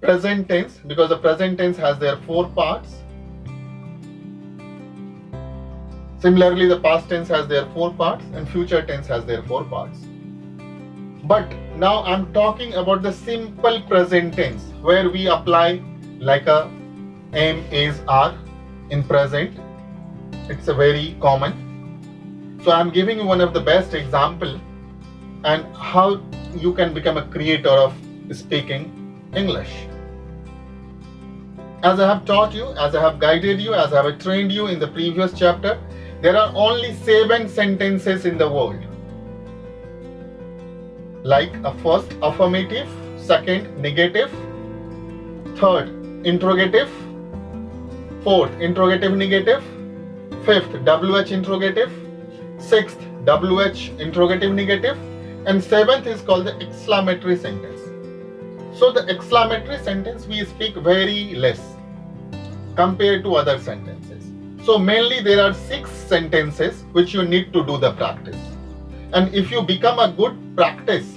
Present tense, because the present tense has their four parts. Similarly, the past tense has their four parts and future tense has their four parts. But now I'm talking about the simple present tense where we apply like a am, is, are in present. It's a very common. So I'm giving you one of the best example and how you can become a creator of speaking English. As I have taught you, as I have guided you, as I have trained you in the previous chapter, there are only 7 sentences in the world. Like a first affirmative, second negative, third interrogative, fourth interrogative negative, fifth WH interrogative, sixth WH interrogative negative, and seventh is called the exclamatory sentence. So the exclamatory sentence we speak very less compared to other sentences. So mainly there are 6 sentences which you need to do the practice. And if you become a good practice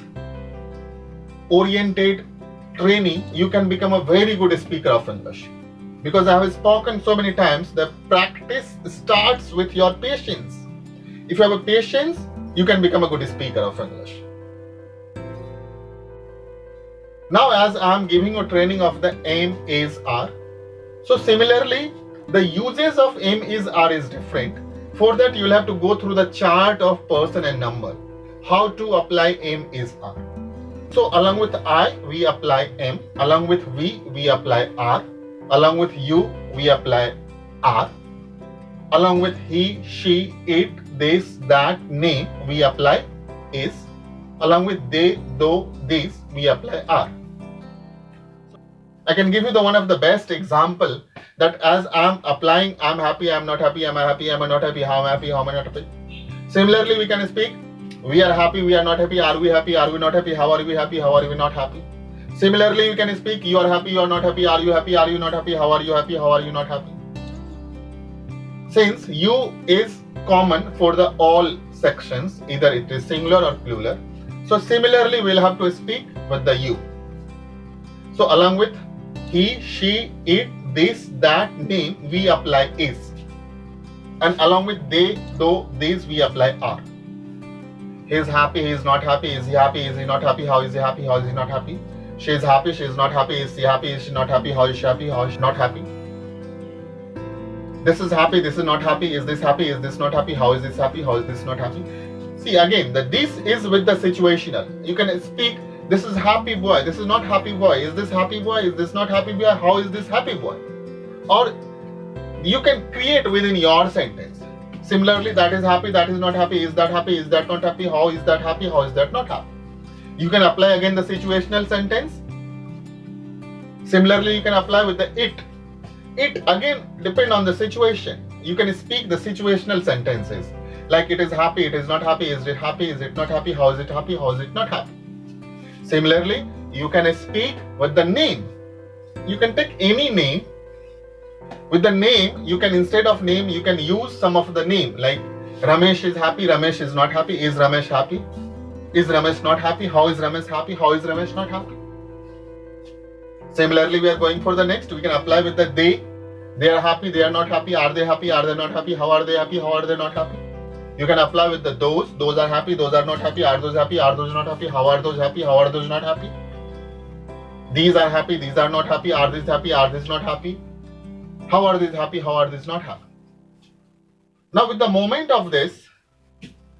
oriented trainee, you can become a very good speaker of English. Because I have spoken so many times, the practice starts with your patience. If you have a patience, you can become a good speaker of English. Now as I am giving you training of the am, is, are, so similarly the uses of am, is, are is different. For that you will have to go through the chart of person and number, how to apply am, is, are. So along with I, we apply am, along with we apply are, along with you, we apply are, along with he, she, it, this, that, name, we apply is, along with they, though, these, we apply are. I can give you the one of the best example that as I'm applying, I'm happy, I'm not happy, am I happy, am I not happy, how am I happy, how am I not happy. Similarly, we can speak, we are happy, we are not happy, are we not happy, how are we happy, how are we not happy. Similarly, you can speak, you are happy, you are not happy, are you not happy, how are you happy, how are you not happy. Since you is common for the all sections, either it is singular or plural. So similarly, we'll have to speak with the you. So along with he, she, it, this, that, name, we apply is. And along with they, though, these, we apply are. He is happy, he is not happy, is he not happy, how is he happy, how is he not happy. She is happy, she is not happy, is she happy, is she not happy, how is she happy, how is she not happy. This is happy, this is not happy, is this not happy, how is this happy, how is this not happy. See again, the this is with the situational. You can speak, this is happy boy, this is not happy boy, is this happy boy, is this not happy boy, how is this happy boy. Or you can create within your sentence. Similarly, that is happy, that is not happy, is that not happy, how is that happy, how is that not happy. You can apply again the situational sentence. Similarly, you can apply with the it. It again depend on the situation. You can speak the situational sentences. Like it is happy, it is not happy, is it not happy, how is it happy, how is it not happy. Similarly, you can speak with the name. You can take any name. With the name, you can instead of name, you can use some of the name. Like Ramesh is happy, Ramesh is not happy, is Ramesh happy? Is Ramesh not happy? How is Ramesh happy? How is Ramesh not happy? Similarly, we are going for the next. We can apply with the they. They are happy, they are not happy. Are they happy? Are they not happy? How are they happy? How are they not happy? You can apply with the those. Those are happy, those are not happy. Are those happy? Are those not happy? How are those happy? How are those not happy? These are happy, these are not happy. Are these happy? Are these not happy? How are these happy? How are these not happy? Now, with the moment of this,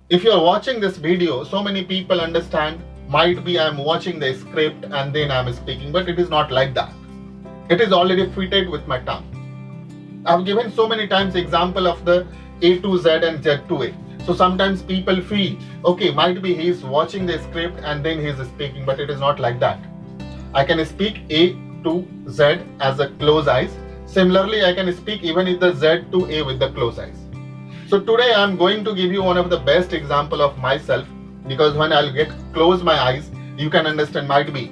if you are watching this video, so many people understand, might be I am watching the script and then I am speaking, but it is not like that. It is already fitted with my tongue. I have given so many times example of the A to Z and Z to A. So sometimes people feel, okay, might be he is watching the script and then he is speaking, but it is not like that. I can speak A to Z as a close eyes. Similarly, I can speak even with the Z to A with the close eyes. So today I am going to give you one of the best example of myself, because when I'll close my eyes, you can understand, might be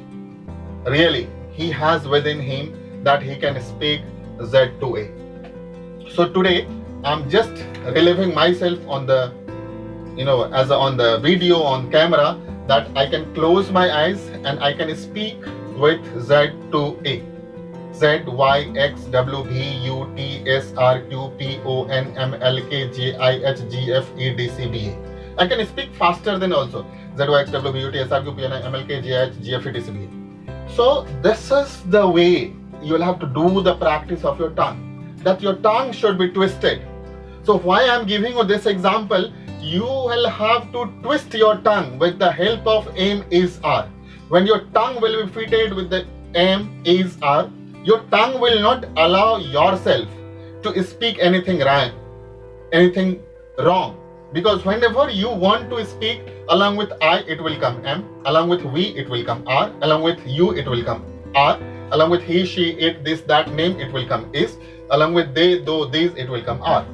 really he has within him that he can speak Z to A. So today I'm just reliving myself on the as on the video on camera, that I can close my eyes and I can speak with Z to A. Z, Y, X, W, V, U, T, S, R, Q, P, O, N, M, L, K, J, I, H, G, F, E, D, C, B, A. I can speak faster than also Z, Y, X, W, V, U, T, S, R, Q, P, N, M, L, K, J, I, H, G, F, E, D, C, B, A. So this is the way you will have to do the practice of your tongue. That your tongue should be twisted. So why I am giving you this example, you will have to twist your tongue with the help of M is R. When your tongue will be fitted with the M is R, your tongue will not allow yourself to speak anything wrong. Because whenever you want to speak, along with I, it will come M. Along with we, it will come R. Along with you, it will come R. Along with he, she, it, this, that name, it will come is. Along with they, though, these, it will come R.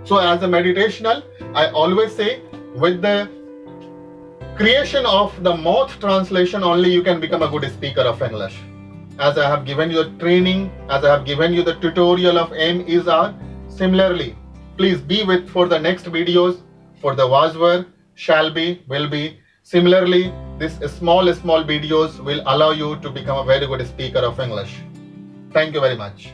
So as a meditational, I always say, with the creation of the mouth translation only, you can become a good speaker of English. As I have given you the training, as I have given you the tutorial of M is R, similarly, please be with for the next videos for the was, were, shall be, will be. Similarly, this small videos will allow you to become a very good speaker of English. Thank you very much.